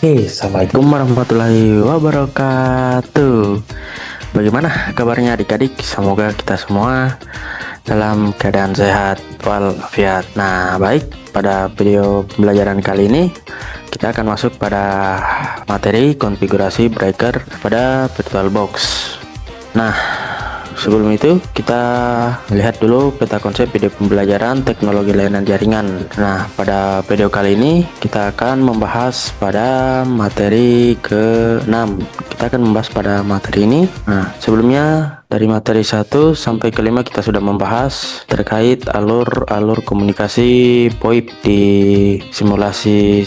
Assalamualaikum warahmatullahi wabarakatuh. Bagaimana kabarnya adik-adik? Semoga kita semua dalam keadaan sehat walafiat. Nah, baik, pada video pembelajaran kali ini kita akan masuk pada materi konfigurasi breaker pada VirtualBox. Nah, sebelum itu kita lihat dulu peta konsep video pembelajaran teknologi layanan jaringan. Nah, pada video kali ini kita akan membahas pada materi ke-6. Kita akan membahas pada materi ini. Nah, sebelumnya dari materi 1 sampai ke-5 kita sudah membahas terkait alur-alur komunikasi VoIP di simulasi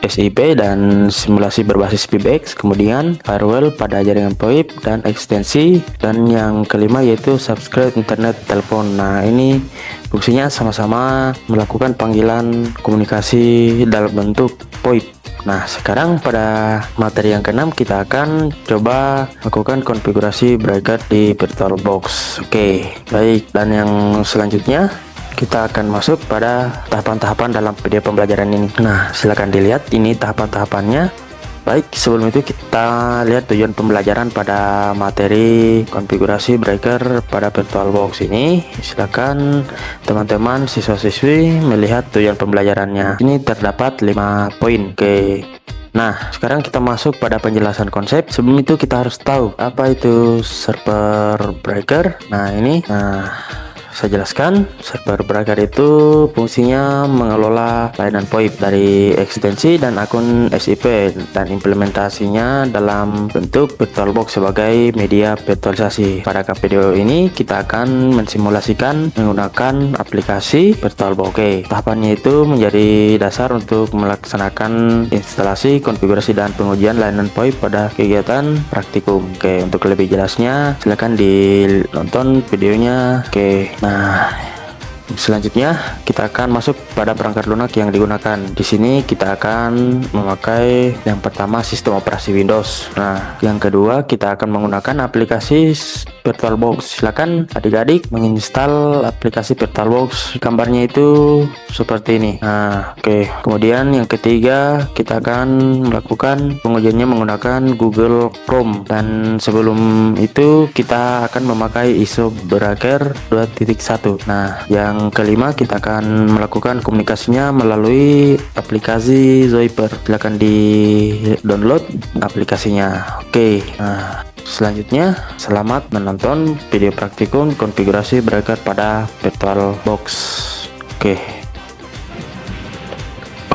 SIP dan simulasi berbasis PBX, kemudian firewall pada jaringan VoIP dan ekstensi, dan yang kelima yaitu subscribe internet telepon. Nah, ini fungsinya sama-sama melakukan panggilan komunikasi dalam bentuk VoIP. Nah, sekarang pada materi yang ke-6 kita akan coba lakukan konfigurasi breaker di VirtualBox. Oke, baik, dan yang selanjutnya kita akan masuk pada tahapan-tahapan dalam video pembelajaran ini. Nah, silakan dilihat ini tahapan-tahapannya. Baik, sebelum itu kita lihat tujuan pembelajaran pada materi konfigurasi breaker pada VirtualBox ini. Silakan teman-teman siswa-siswi melihat tujuan pembelajarannya. Ini terdapat 5 poin. Oke. Nah, sekarang kita masuk pada penjelasan konsep. Sebelum itu kita harus tahu apa itu server breaker. Nah, ini saya jelaskan. Server breaker itu fungsinya mengelola layanan VoIP dari ekstensi dan akun SIP, dan implementasinya dalam bentuk VirtualBox sebagai media virtualisasi. Pada video ini kita akan mensimulasikan menggunakan aplikasi VirtualBox. Oke, tahapannya itu menjadi dasar untuk melaksanakan instalasi, konfigurasi, dan pengujian layanan VoIP pada kegiatan praktikum. Oke, untuk lebih jelasnya silakan ditonton videonya. Oke, nah, selanjutnya kita akan masuk pada perangkat lunak yang digunakan. Di sini kita akan memakai yang pertama sistem operasi Windows. Nah, yang kedua kita akan menggunakan aplikasi VirtualBox. Silakan adik-adik menginstal aplikasi VirtualBox. Gambarnya itu seperti ini. Nah, oke. Kemudian yang ketiga kita akan melakukan pengujiannya menggunakan Google Chrome, dan sebelum itu kita akan memakai ISO Breaker 2.1. Nah, yang kelima kita akan melakukan komunikasinya melalui aplikasi Zoiper. Silakan di download aplikasinya. Oke. Nah, selanjutnya selamat menonton video praktikum konfigurasi breaker pada VirtualBox.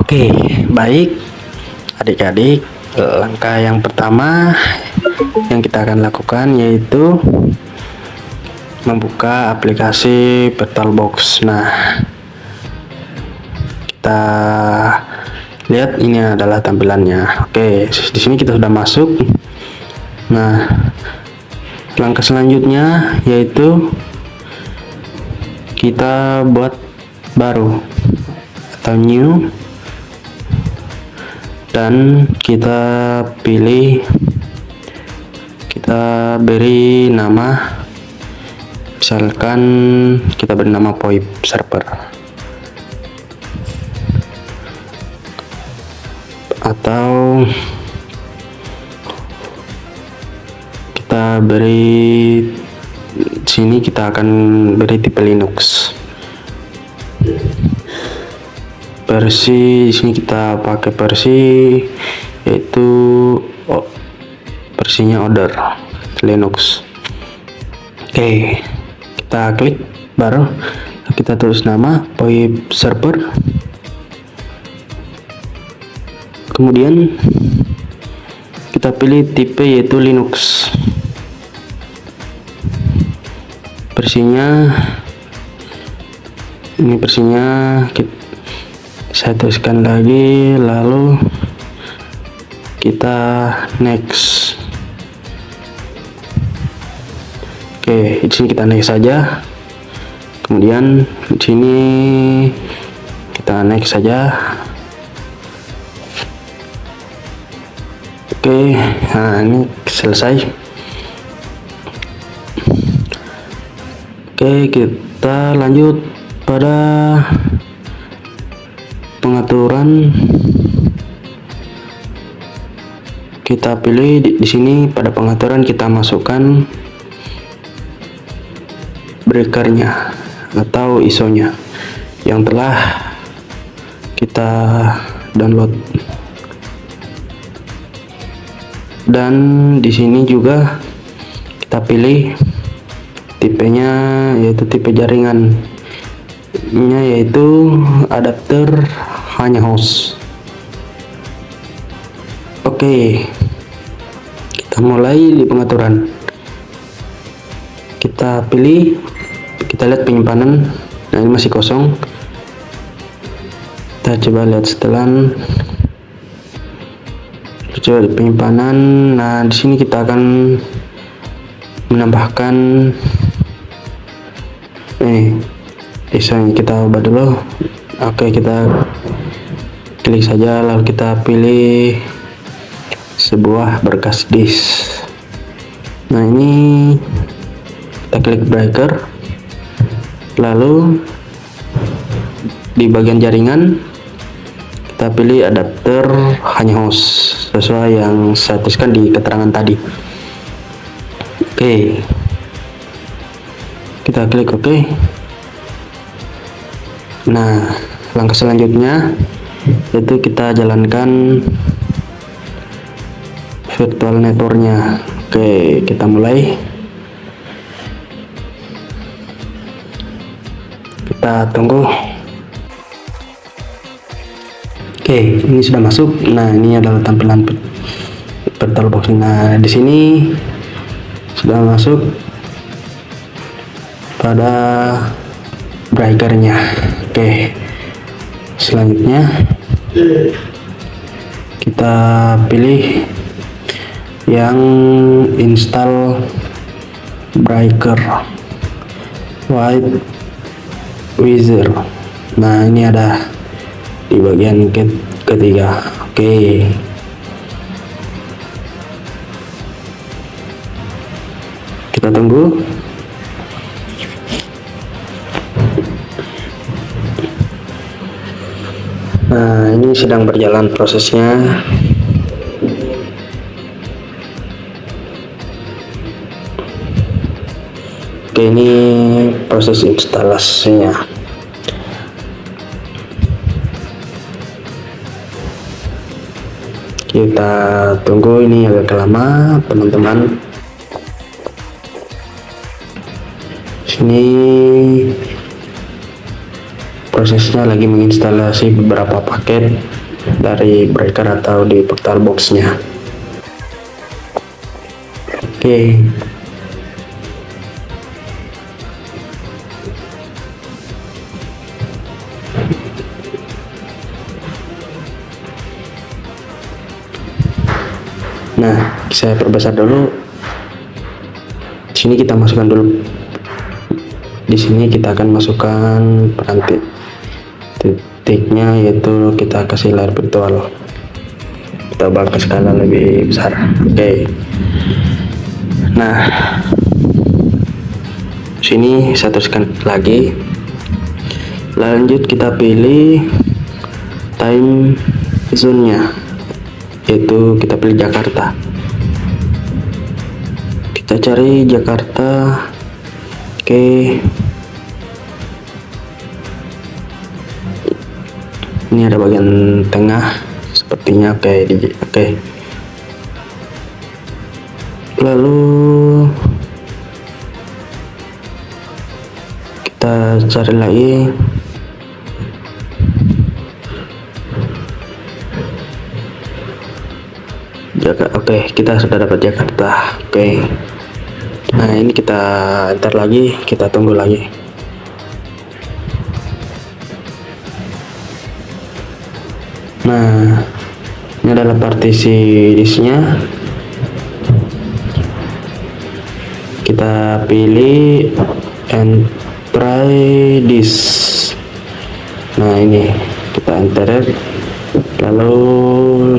Oke, baik adik-adik, langkah yang pertama yang kita akan lakukan yaitu membuka aplikasi VirtualBox. Nah, kita lihat ini adalah tampilannya. Oke, di sini kita sudah masuk. Nah, langkah selanjutnya yaitu kita buat baru atau new, dan kita pilih, kita beri nama, misalkan kita beri nama VoIP server, atau kita beri sini, kita akan beri tipe Linux. Versi di sini kita pakai versi yaitu versinya order Linux. Oke, kita klik baru, kita tulis nama VoIP server, kemudian kita pilih tipe yaitu Linux. Versinya ini, versinya saya tuliskan lagi, lalu kita next. Oke, di sini kita next saja. Kemudian di sini kita next saja. Oke, nah ini selesai. Oke, kita lanjut pada pengaturan kita pilih di sini pada pengaturan kita masukkan breakernya atau ISO-nya yang telah kita download. Dan di sini juga kita pilih tipenya, yaitu tipe jaringannya, yaitu adapter hanya host. Oke, kita mulai di pengaturan. Kita pilih, kita lihat penyimpanan. Nah, ini masih kosong. Kita coba lihat setelan. Coba di penyimpanan. Nah, di sini kita akan menambahkan ISO-nya. Kita ubah dulu. Oke, kita klik saja, lalu kita pilih sebuah berkas disk. Nah, ini kita klik breaker, lalu di bagian jaringan kita pilih adapter hanya host sesuai yang saya tuliskan di keterangan tadi. Oke, kita klik OK. Nah, langkah selanjutnya yaitu kita jalankan virtual networknya. Oke, kita mulai. Kita tunggu. Oke, ini sudah masuk. Nah, ini adalah tampilan virtual box. Nah, di sini sudah masuk pada breakernya. Oke, selanjutnya kita pilih yang install breaker white wizard. Nah, ini ada di bagian ketiga. Oke, kita tunggu. Nah, ini sedang berjalan prosesnya. Oke, ini proses instalasinya. Kita tunggu, ini agak lama teman-teman. Sini prosesnya lagi menginstalasi beberapa paket dari breaker atau di virtual box-nya. Oke. Nah, saya perbesar dulu. Sini kita masukkan dulu. Di sini kita akan masukkan peranti titiknya, yaitu kita kasih layar virtual. Kita ubah ke skala lebih besar. Oke. Nah, sini saya teruskan lagi. Lanjut kita pilih time zone-nya, yaitu kita pilih Jakarta. Kita cari Jakarta. Oke, ini ada bagian tengah sepertinya. Oke, lalu kita cari lagi. Oke, kita sudah dapat Jakarta. Oke, nah ini kita enter lagi, kita tunggu lagi. Nah, ini adalah partisi disknya. Kita pilih entry disk. Nah, ini kita enter. Lalu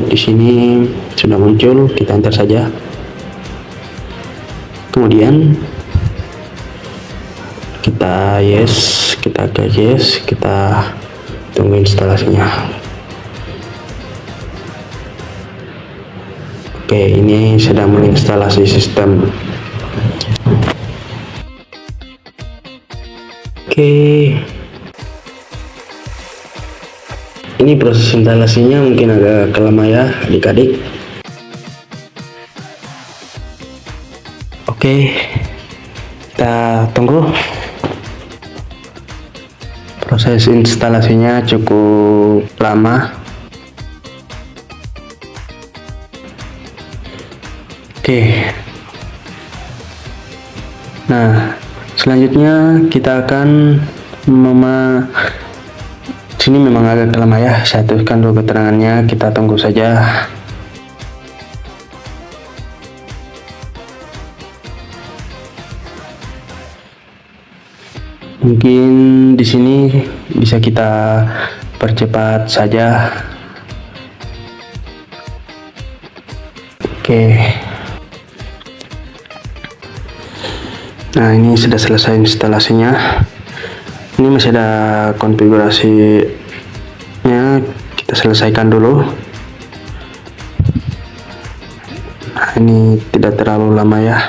di sini sudah muncul, kita enter saja. Kemudian kita kita tunggu instalasinya. Oke, ini sedang menginstalasi sistem. Oke, ini proses instalasinya mungkin agak lama ya adik-adik. Oke, kita tunggu. Proses instalasinya cukup lama. Oke. Nah, selanjutnya kita akan sini memang agak lama ya. Saya tuliskan dulu keterangannya. Kita tunggu saja. Mungkin di sini bisa kita percepat saja. Oke. Nah, ini sudah selesai instalasinya. Ini masih ada konfigurasinya, kita selesaikan dulu. Nah, ini tidak terlalu lama ya.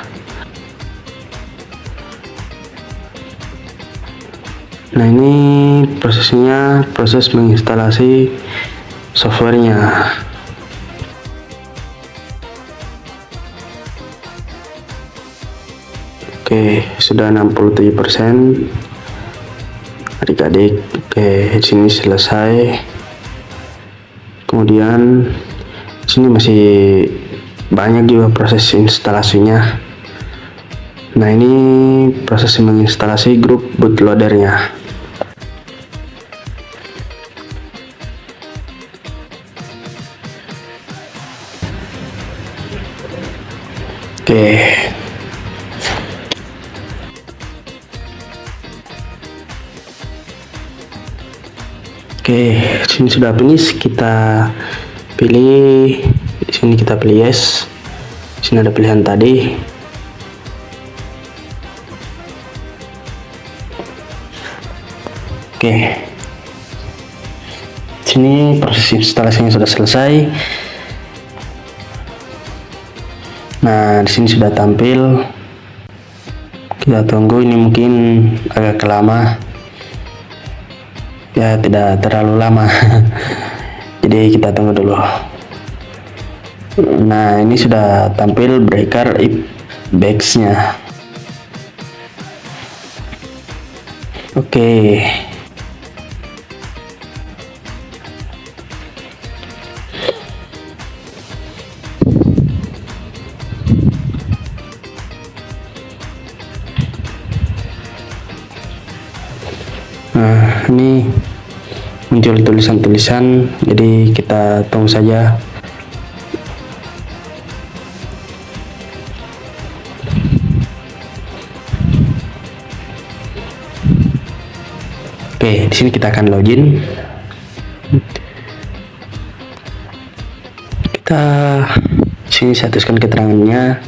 Nah, ini prosesnya, proses menginstalasi softwarenya. Oke, sudah 67% adik-adik. Oke, di sini selesai. Kemudian sini masih banyak juga proses instalasinya. Nah, ini proses menginstalasi grup bootloadernya. Oke. Oke, sini sudah finish. Kita pilih di sini, kita pilih yes. Sini ada pilihan tadi. Oke. Sini proses instalasinya sudah selesai. Nah, di sini sudah tampil. Kita tunggu, ini mungkin agak lama. Ya, tidak terlalu lama. Jadi kita tunggu dulu. Nah, ini sudah tampil breaker if bags-nya. Oke. Nah, ini muncul tulisan-tulisan, jadi kita tunggu saja. Oke, di sini kita akan login. Kita sini saya tuliskan keterangannya.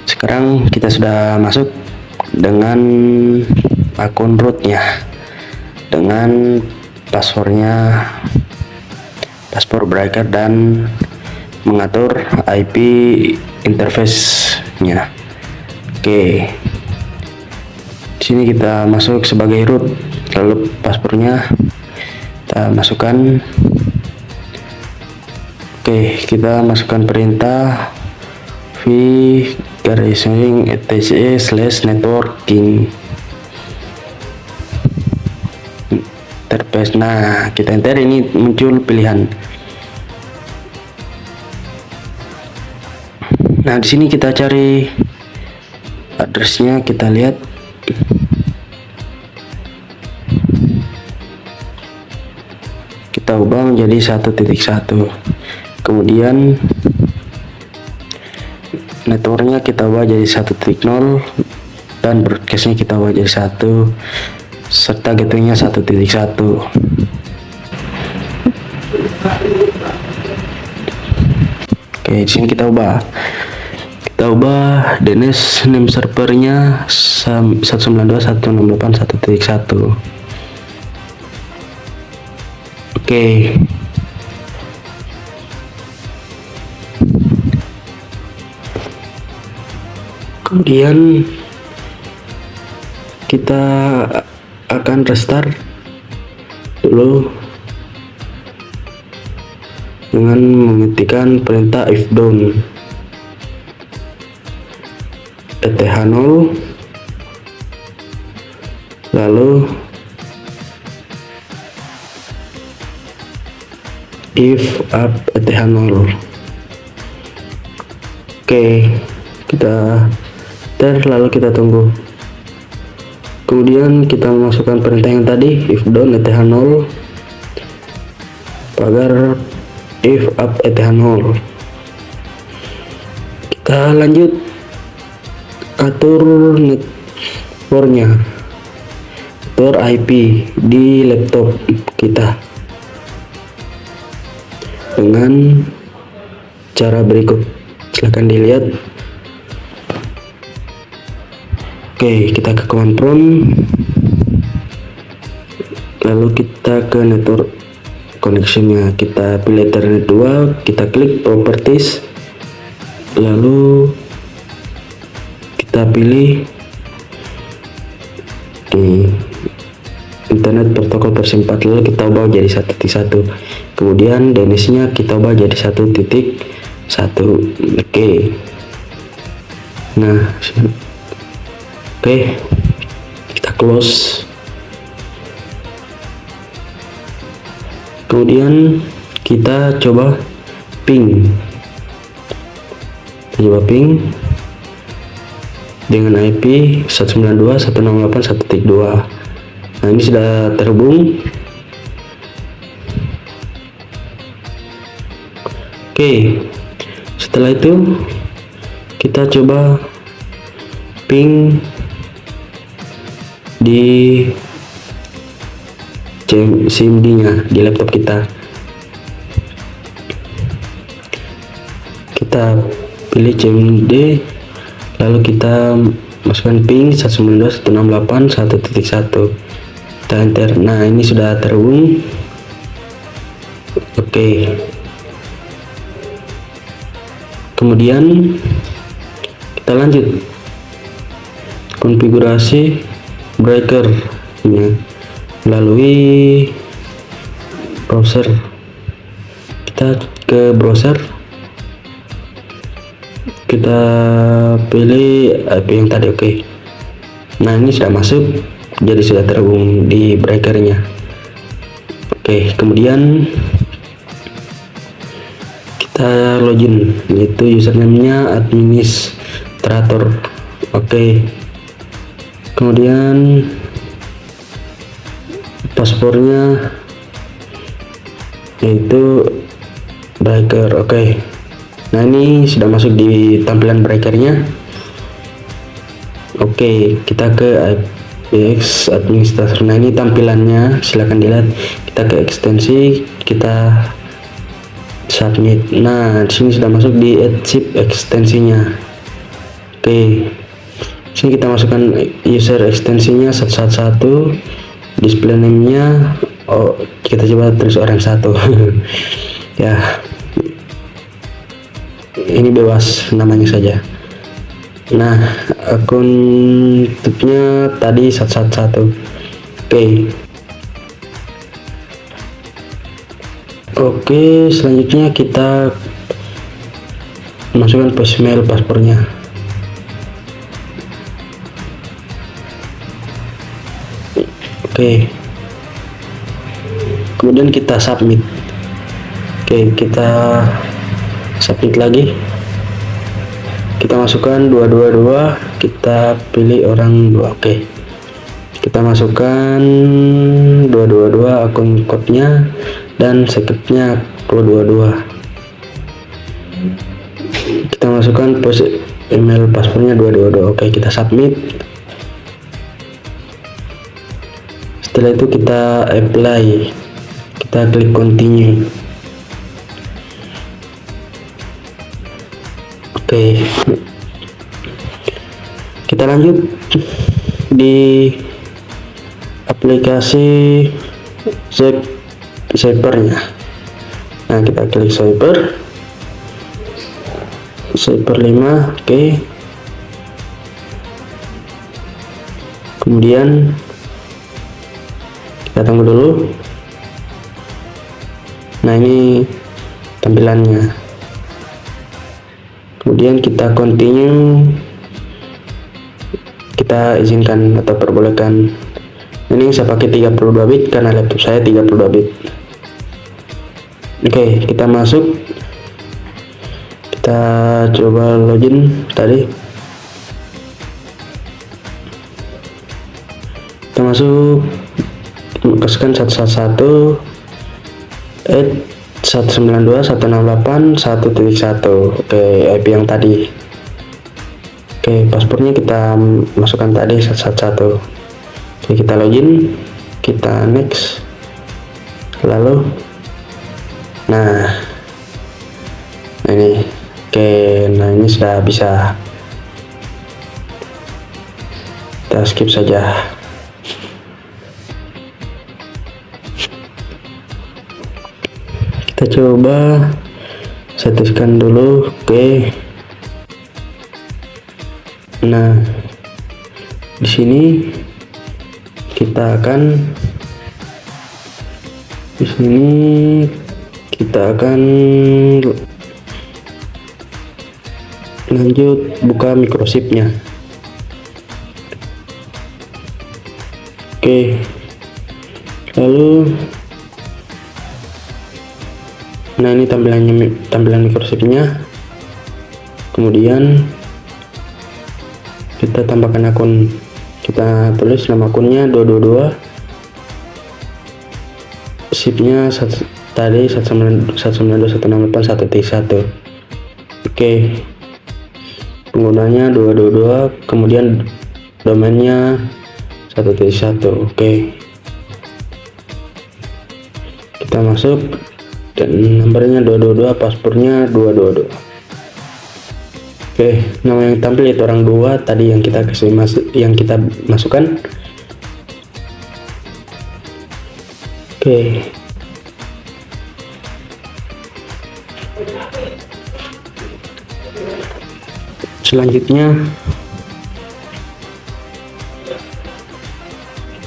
Sekarang kita sudah masuk dengan akun rootnya, dengan passwordnya, password breaker, dan mengatur IP interface-nya. Oke, di sini kita masuk sebagai root, lalu passwordnya kita masukkan. Oke, kita masukkan perintah v/etc/networking interface. Nah, kita enter, ini muncul pilihan. Nah, di sini kita cari addressnya, kita lihat. Kita ubah menjadi 1.1. Kemudian networknya kita ubah jadi 1.0 dan broadcastnya kita ubah jadi 1, serta gateway-nya 1.1. Oke, di sini kita ubah DNS name servernya 192.168.1.1. Oke. Kemudian kita akan restart dulu dengan mengetikkan perintah if down ETH0, lalu if up ETH0. Oke, kita lalu kita tunggu. Kemudian kita memasukkan perintah yang tadi if down ETH0 pagar if up ETH0. Kita lanjut atur networknya, atur IP di laptop kita dengan cara berikut. Silahkan dilihat. Oke, kita ke command prompt, lalu kita ke network connectionnya, kita pilih Ethernet 2, kita klik properties, lalu kita pilih internet protokol versi 4, lalu kita ubah jadi 1.1, kemudian DNS nya kita ubah jadi 1.1. Oke, nah oke, kita close. Kemudian kita coba ping, dengan IP 192.168.1.2. Nah, ini sudah terhubung. Oke, setelah itu kita coba ping di CMD nya di laptop kita. Kita pilih CMD, lalu kita masukkan ping 192.168.1.1, kita enter. Nah, ini sudah terhubung. Oke, kemudian kita lanjut konfigurasi breaker melalui browser. Kita ke browser, kita pilih IP yang tadi. Oke, nah ini sudah masuk, jadi sudah terhubung di breakernya. Oke, kemudian kita login, yaitu username-nya administrator. Oke, kemudian passwordnya yaitu breaker. Oke, nah ini sudah masuk di tampilan breakernya. Oke, kita ke IPX administrator. Nah, ini tampilannya, silahkan dilihat. Kita ke ekstensi, kita submit. Nah, di sini sudah masuk di add chip ekstensinya. Oke, sini kita masukkan user ekstensinya 111, display name-nya kita coba tulis orang 1. Ya, ini bebas namanya saja. Nah, akun tutupnya tadi 111. Oke, selanjutnya kita masukkan voicemail paspornya. Oke, kemudian kita submit. Oke, kita submit lagi. Kita masukkan 222, kita pilih orang 2. Oke, kita masukkan 222 akun code-nya dan secretnya 222. Kita masukkan email passwordnya 222. Oke, kita submit. Setelah itu kita apply, kita klik continue. Oke, kita lanjut di aplikasi Zyper-nya. Nah, kita klik Zyper 5. Oke, Kemudian kita tunggu dulu. Nah, ini tampilannya. Kemudian kita continue, kita izinkan atau perbolehkan. Ini saya pakai 32 bit karena laptop saya 32 bit. Oke, kita masuk, kita coba login tadi. Kita masuk, masukkan 111 192.168.1.1. Oke, IP yang tadi. Oke, paspornya kita masukkan tadi 111. Oke, kita login, kita next, lalu nah ini. Oke, nah ini sudah bisa, kita skip saja. Kita coba statuskan dulu. Oke, nah di sini kita akan lanjut buka microchipnya. Oke, lalu nah ini tampilan microchipnya. Kemudian kita tambahkan akun, kita tulis nama akunnya 222, chipnya tadi 192.168.1.1. Oke, penggunanya 222, kemudian domainnya 1.1. Oke, kita masuk dan nomornya 222, paspornya 222. Oke, nama yang tampil itu orang 2 tadi yang kita masukkan. Oke, selanjutnya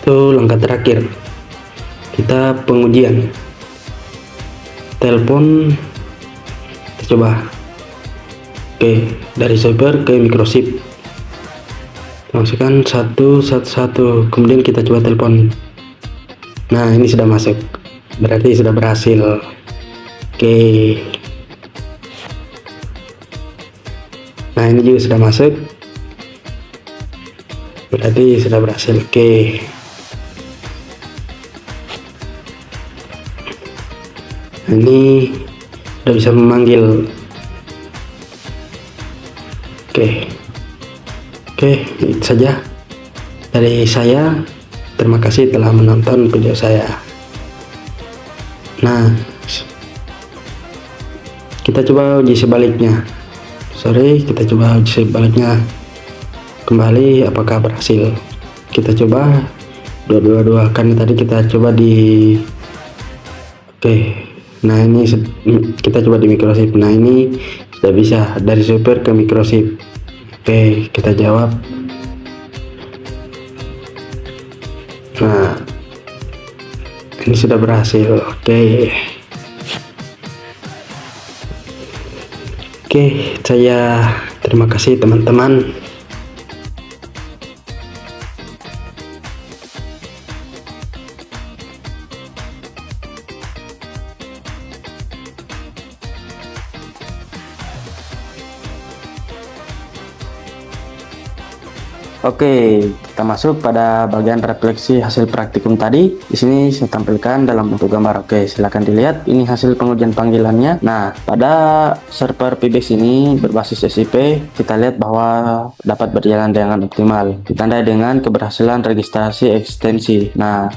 itu langkah terakhir, kita pengujian telepon. Kita coba. Oke, dari server ke microchip masukkan 111, kemudian kita coba telepon. Nah, ini sudah masuk, berarti sudah berhasil. Oke, nah ini juga sudah masuk, berarti sudah berhasil. Oke, ini sudah bisa memanggil. Oke, itu saja dari saya. Terima kasih telah menonton video saya. Nah, kita coba uji sebaliknya. Kita coba uji sebaliknya kembali, apakah berhasil. Kita coba 222, karena tadi kita coba di nah ini kita coba di microchip. Nah, ini sudah bisa dari server ke microchip. Oke, kita jawab. Nah, ini sudah berhasil. Oke, saya terima kasih teman-teman. Oke, kita masuk pada bagian refleksi hasil praktikum tadi. Di sini saya tampilkan dalam bentuk gambar. Oke, silakan dilihat. Ini hasil pengujian panggilannya. Nah, pada server PBX ini berbasis SIP, kita lihat bahwa dapat berjalan dengan optimal. Ditandai dengan keberhasilan registrasi ekstensi. Nah,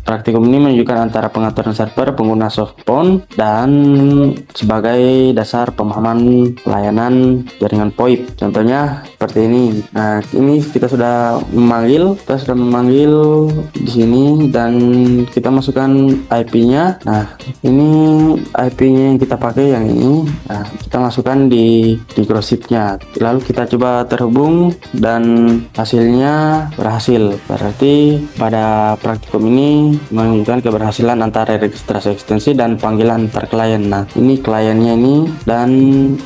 praktikum ini menunjukkan antara pengaturan server, pengguna softphone, dan sebagai dasar pemahaman layanan jaringan VoIP. Contohnya seperti ini. Nah, ini kita sudah memanggil, kita sudah memanggil di sini dan kita masukkan IP-nya. Nah, ini IP-nya yang kita pakai yang ini. Nah, kita masukkan di microchip-nya. Lalu kita coba terhubung dan hasilnya berhasil. Berarti pada praktikum ini menunjukkan keberhasilan antara registrasi ekstensi dan panggilan antar klien. Nah, ini kliennya ini dan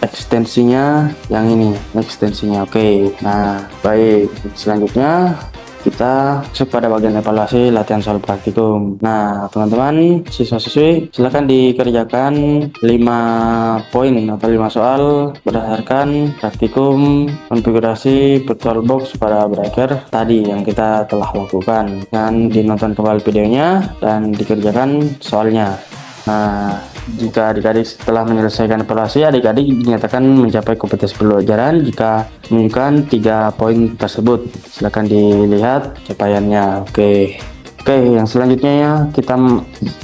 ekstensinya yang ini, ekstensinya. Oke. Nah, baik. Selanjutnya kita masuk pada bagian evaluasi latihan soal praktikum. Nah, teman-teman siswa-siswi silakan dikerjakan 5 poin atau 5 soal berdasarkan praktikum konfigurasi virtual box pada breaker tadi yang kita telah lakukan, dan dinonton kembali videonya dan dikerjakan soalnya. Nah, jika adik-adik setelah menyelesaikan evaluasi, adik-adik dinyatakan mencapai kompetensi pembelajaran jika menunjukkan 3 poin tersebut. Silakan dilihat capaiannya. Oke, yang selanjutnya ya, kita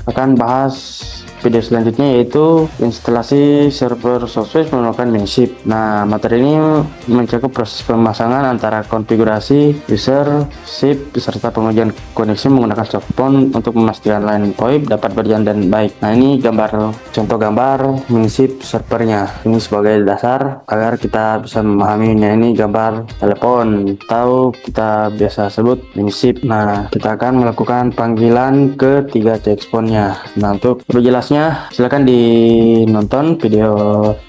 akan bahas video selanjutnya, yaitu instalasi server software menggunakan Minship. Nah, materi ini mencakup proses pemasangan antara konfigurasi user, SIP, beserta pengujian koneksi menggunakan softphone untuk memastikan line VoIP dapat berjalan dengan baik. Nah, ini contoh gambar Minship servernya. Ini sebagai dasar agar kita bisa memahaminya. Ini gambar telepon atau kita biasa sebut Minship. Nah, kita akan melakukan panggilan ke 3 checkpoint-nya. Nah, untuk lebih jelas silakan dinonton video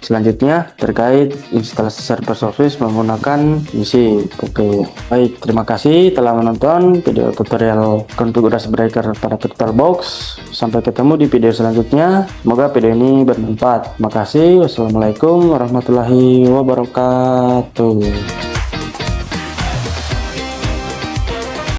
selanjutnya terkait instalasi server software menggunakan Minship. Oke, baik, terima kasih telah menonton video tutorial konfigurasi breaker pada VirtualBox. Sampai ketemu di video selanjutnya. Semoga video ini bermanfaat. Terima kasih. Wassalamualaikum warahmatullahi wabarakatuh.